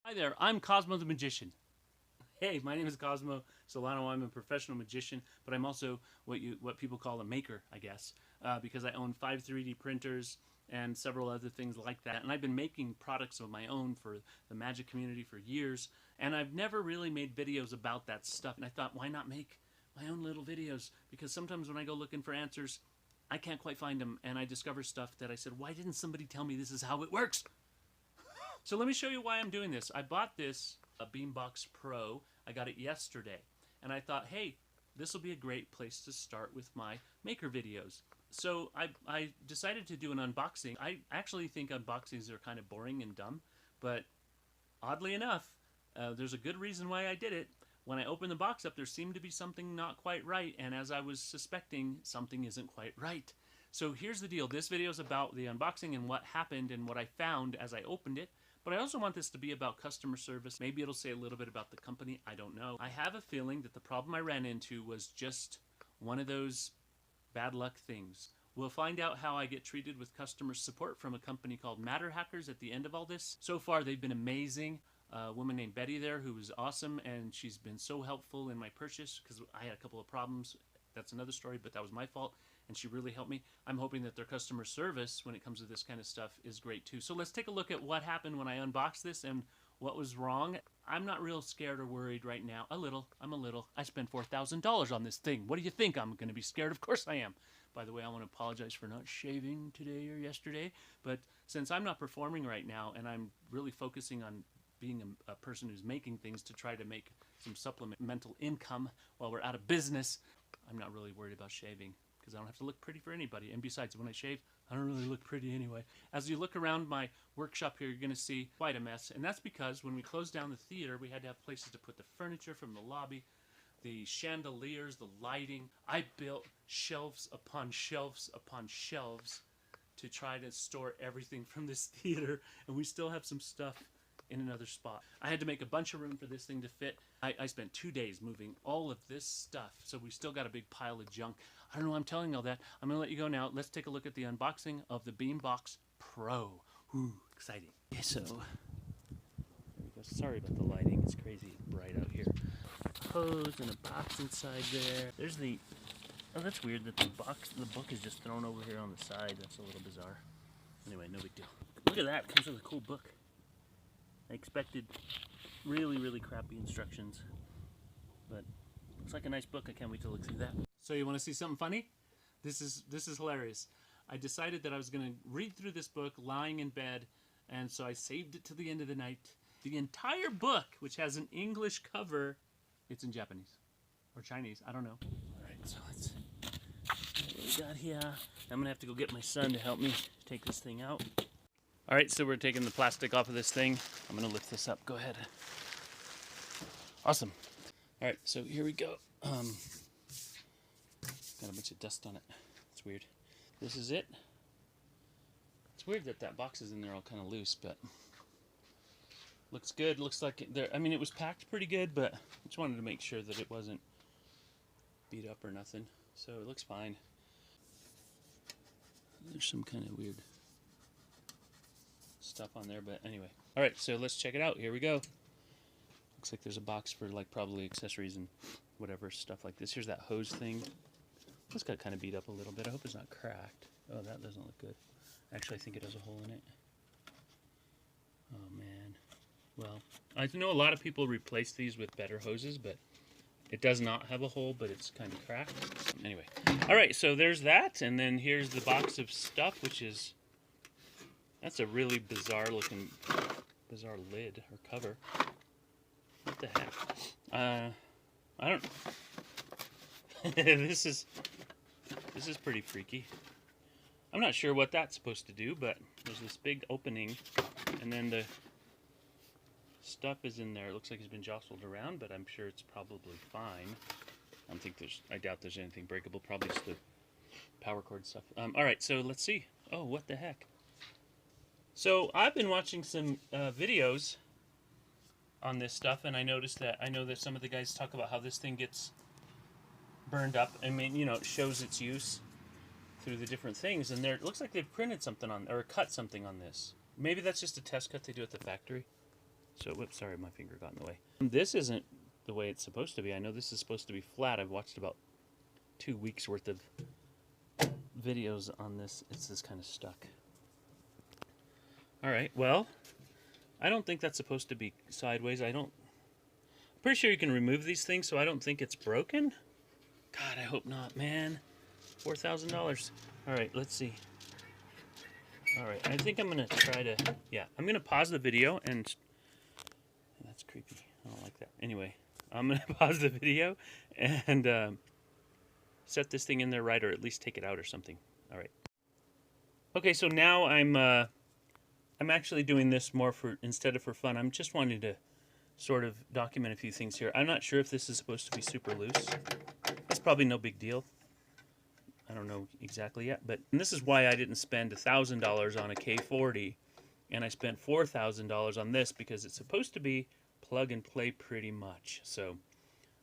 Hi there, I'm Cosmo the Magician. Hey, my name is Cosmo Solano. I'm a professional magician, but I'm also what people call a maker, I guess, because I own 5 3D printers and several other things like that. And I've been making products of my own for the magic community for years, and I've never really made videos about that stuff. And I thought, why not make my own little videos? Because sometimes when I go looking for answers, I can't quite find them, and I discover stuff that I said, why didn't somebody tell me this is how it works? So let me show you why I'm doing this. I bought this Beambox Pro. I got it yesterday. And I thought, hey, this will be a great place to start with my maker videos. So I decided to do an unboxing. I actually think unboxings are kind of boring and dumb. But oddly enough, there's a good reason why I did it. When I opened the box up, there seemed to be something not quite right. And as I was suspecting, something isn't quite right. So here's the deal. This video is about the unboxing and what happened and what I found as I opened it. But I also want this to be about customer service. Maybe it'll say a little bit about the company. I don't know. I have a feeling that the problem I ran into was just one of those bad luck things. We'll find out how I get treated with customer support from a company called MATTERHACKERS at the end of all this. So far, they've been amazing. A woman named Betty there who was awesome, and she's been so helpful in my purchase because I had a couple of problems. That's another story, but that was my fault, and she really helped me. I'm hoping that their customer service when it comes to this kind of stuff is great too. So let's take a look at what happened when I unboxed this and what was wrong. I'm not real scared or worried right now. I'm a little. I spent $4,000 on this thing. What do you think? I'm going to be scared? Of course I am. By the way, I want to apologize for not shaving today or yesterday, but since I'm not performing right now and I'm really focusing on being a person who's making things to try to make some supplemental income while we're out of business, I'm not really worried about shaving because I don't have to look pretty for anybody. And besides, when I shave, I don't really look pretty anyway. As you look around my workshop here, you're going to see quite a mess. And that's because when we closed down the theater, we had to have places to put the furniture from the lobby, the chandeliers, the lighting. I built shelves upon shelves upon shelves to try to store everything from this theater. And we still have some stuff in another spot. I had to make a bunch of room for this thing to fit. I spent 2 days moving all of this stuff, so we still got a big pile of junk. I don't know why I'm telling you all that. I'm gonna let you go now. Let's take a look at the unboxing of the Beambox Pro. Ooh, exciting. Okay, so there we go. Sorry about the lighting. It's crazy bright out here. Hose and a box inside there. There's the. Oh, that's weird that the book is just thrown over here on the side. That's a little bizarre. Anyway, no big deal. Look at that. It comes with a cool book. I expected really, really crappy instructions, but looks like a nice book. I can't wait to look through that. So you want to see something funny? This is hilarious. I decided that I was going to read through this book lying in bed, and so I saved it to the end of the night. The entire book, which has an English cover, it's in Japanese or Chinese. I don't know. All right, so let's see what we got here. I'm going to have to go get my son to help me take this thing out. All right, so we're taking the plastic off of this thing. I'm gonna lift this up, go ahead. Awesome. All right, so here we go. Got a bunch of dust on it. It's weird. This is it. It's weird that box is in there all kind of loose, but looks good. Looks like it was packed pretty good, but I just wanted to make sure that it wasn't beat up or nothing. So it looks fine. There's some kind of weird stuff on there, but anyway. All right, so let's check it out. Here we go. Looks like there's a box for like probably accessories and whatever stuff like this. Here's that hose thing. This got kind of beat up a little bit. I hope it's not cracked. Oh, that doesn't look good. Actually, I think it has a hole in it. Oh man. Well, I know a lot of people replace these with better hoses, but it does not have a hole, but it's kind of cracked. Anyway. All right, so there's that, and then here's the box of stuff, which is that's a really bizarre lid or cover. What the heck? I don't. This is pretty freaky. I'm not sure what that's supposed to do, but there's this big opening, and then the stuff is in there. It looks like it's been jostled around, but I'm sure it's probably fine. I doubt there's anything breakable. Probably just the power cord stuff. All right, so let's see. Oh, what the heck? So I've been watching some videos on this stuff, and I know that some of the guys talk about how this thing gets burned up. I mean, you know, it shows its use through the different things, and it looks like they've printed something on or cut something on this. Maybe that's just a test cut they do at the factory. So, whoops, sorry, my finger got in the way. This isn't the way it's supposed to be. I know this is supposed to be flat. I've watched about 2 weeks worth of videos on this. It's just kind of stuck. All right, well, I don't think that's supposed to be sideways. I'm pretty sure you can remove these things, so I don't think it's broken. God, I hope not, man. $4,000. All right, let's see. All right, I think I'm gonna try to, yeah, I'm gonna pause the video and, that's creepy, I don't like that. Anyway, I'm gonna pause the video and set this thing in there right, or at least take it out or something. All right. Okay, so now I'm actually doing this more instead of for fun. I'm just wanting to sort of document a few things here. I'm not sure if this is supposed to be super loose. It's probably no big deal. I don't know exactly yet, but this is why I didn't spend $1,000 on a K40, and I spent $4,000 on this, because it's supposed to be plug and play pretty much. So,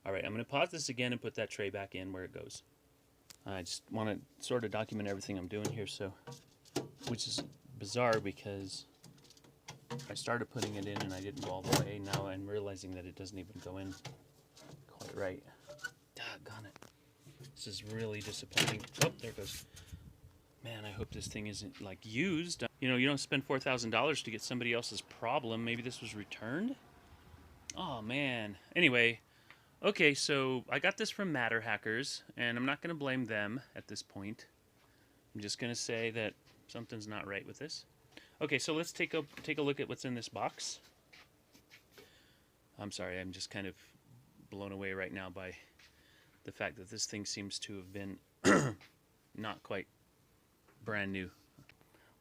all right, I'm going to pause this again and put that tray back in where it goes. I just want to sort of document everything I'm doing here, so, which is bizarre because I started putting it in and I didn't go all the way. Now I'm realizing that it doesn't even go in quite right. Doggone it. This is really disappointing. Oh, there it goes. Man, I hope this thing isn't, like, used. You know, you don't spend $4,000 to get somebody else's problem. Maybe this was returned? Oh, man. Anyway, okay, so I got this from MATTERHACKERS, and I'm not going to blame them at this point. I'm just going to say that something's not right with this. Okay, so let's take a look at what's in this box. I'm sorry, I'm just kind of blown away right now by the fact that this thing seems to have been not quite brand new.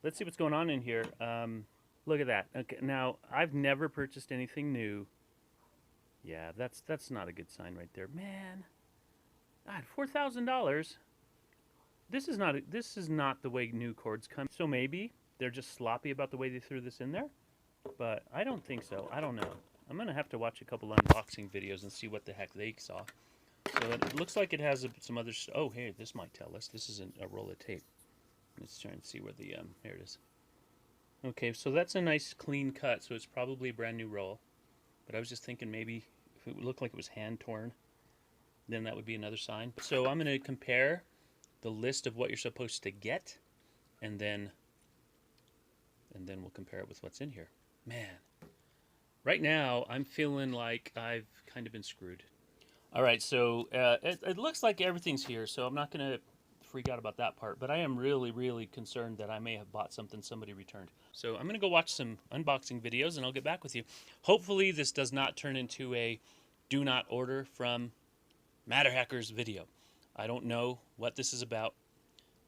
Let's see what's going on in here. Look at that. Okay, now I've never purchased anything new. Yeah, that's not a good sign right there, man. God, $4,000. This is not the way new cords come. So maybe they're just sloppy about the way they threw this in there, but I don't think so. I don't know. I'm gonna have to watch a couple unboxing videos and see what the heck they saw. So it looks like it has some other. Oh, hey, this might tell us. This isn't a roll of tape. Let's try and see where the there it is. Okay, so that's a nice clean cut. So it's probably a brand new roll. But I was just thinking maybe if it looked like it was hand torn, then that would be another sign. So I'm going to compare the list of what you're supposed to get, and then we'll compare it with what's in here. Man, right now I'm feeling like I've kind of been screwed. All right, so it looks like everything's here, so I'm not going to freak out about that part, but I am really, really concerned that I may have bought something somebody returned. So I'm going to go watch some unboxing videos, and I'll get back with you. Hopefully this does not turn into a do not order from MATTERHACKERS video. I don't know what this is about,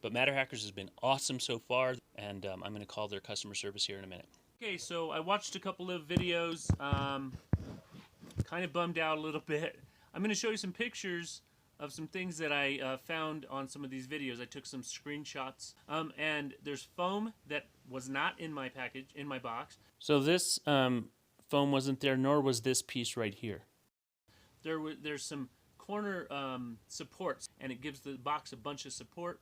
but MATTERHACKERS has been awesome so far, and I'm going to call their customer service here in a minute. Okay, so I watched a couple of videos, kind of bummed out a little bit. I'm going to show you some pictures of some things that I found on some of these videos. I took some screenshots, and there's foam that was not in my package, in my box. So this foam wasn't there, nor was this piece right here. There's some corner supports, and it gives the box a bunch of support.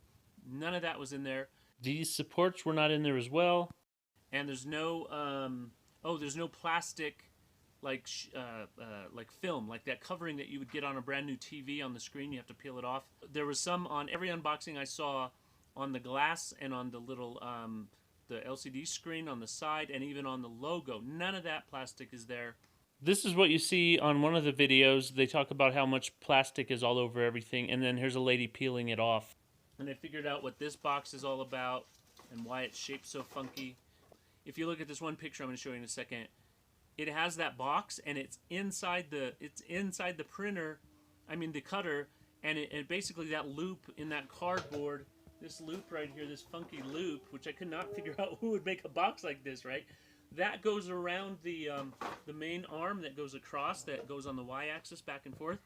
None of that was in there. These supports were not in there as well. And there's no, there's no plastic like film, like that covering that you would get on a brand new TV on the screen. You have to peel it off. There was some on every unboxing I saw on the glass and on the little the LCD screen on the side, and even on the logo. None of that plastic is there. This is what you see on one of the videos. They talk about how much plastic is all over everything, and then here's a lady peeling it off. And they figured out what this box is all about and why it's shaped so funky. If you look at this one picture I'm going to show you in a second, it has that box, and it's inside the printer, I mean the cutter, and it basically that loop in that cardboard, this loop right here, this funky loop, which I could not figure out who would make a box like this, right? That goes around the main arm that goes across, that goes on the y-axis back and forth.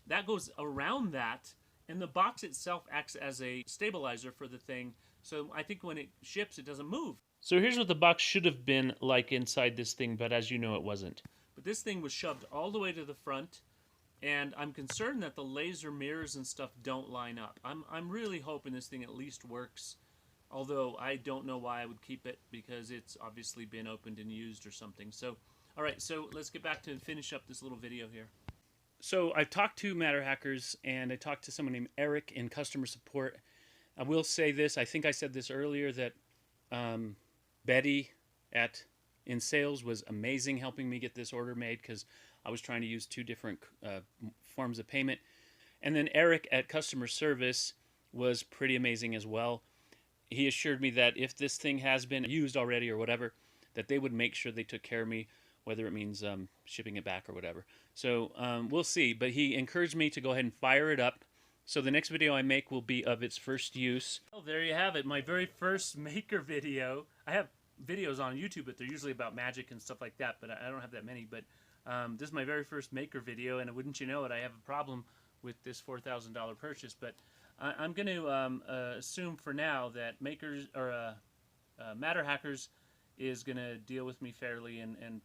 That goes around that, and the box itself acts as a stabilizer for the thing. So I think when it ships, it doesn't move. So here's what the box should have been like inside this thing, but as you know, it wasn't. But this thing was shoved all the way to the front, and I'm concerned that the laser mirrors and stuff don't line up. I'm really hoping this thing at least works, although I don't know why I would keep it, because it's obviously been opened and used or something. So All right, so let's get back to finish up this little video here. So I've talked to MATTERHACKERS, and I talked to someone named Eric in customer support. I will say this, I think I said this earlier, that Betty in sales was amazing helping me get this order made, because I was trying to use 2 different forms of payment. And then Eric at customer service was pretty amazing as well. He assured me that if this thing has been used already or whatever, that they would make sure they took care of me, whether it means shipping it back or whatever. So we'll see. But he encouraged me to go ahead and fire it up. So the next video I make will be of its first use. Well, there you have it, my very first maker video. I have videos on YouTube, but they're usually about magic and stuff like that, but I don't have that many. But this is my very first maker video, and wouldn't you know it, I have a problem with this $4,000 purchase. But I'm going to assume for now that MATTERHACKERS is going to deal with me fairly and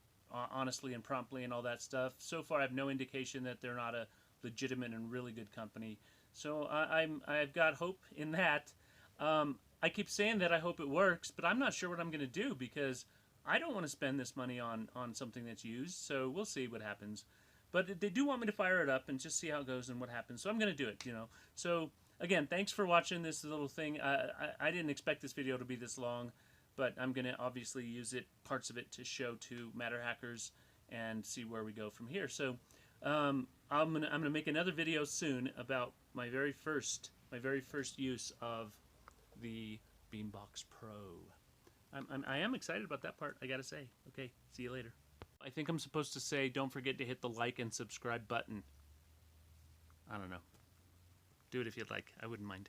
honestly and promptly and all that stuff. So far, I have no indication that they're not a legitimate and really good company. So I've got hope in that. I keep saying that I hope it works, but I'm not sure what I'm going to do, because I don't want to spend this money on something that's used. So we'll see what happens. But they do want me to fire it up and just see how it goes and what happens. So I'm going to do it, you know. So again, thanks for watching this little thing. I didn't expect this video to be this long, but I'm going to obviously use parts of it to show to MATTERHACKERS and see where we go from here. So I'm gonna make another video soon about my very first use of the Beambox Pro. I am excited about that part, I gotta say. Okay, see you later. I think I'm supposed to say, don't forget to hit the like and subscribe button. I don't know. Do it if you'd like. I wouldn't mind.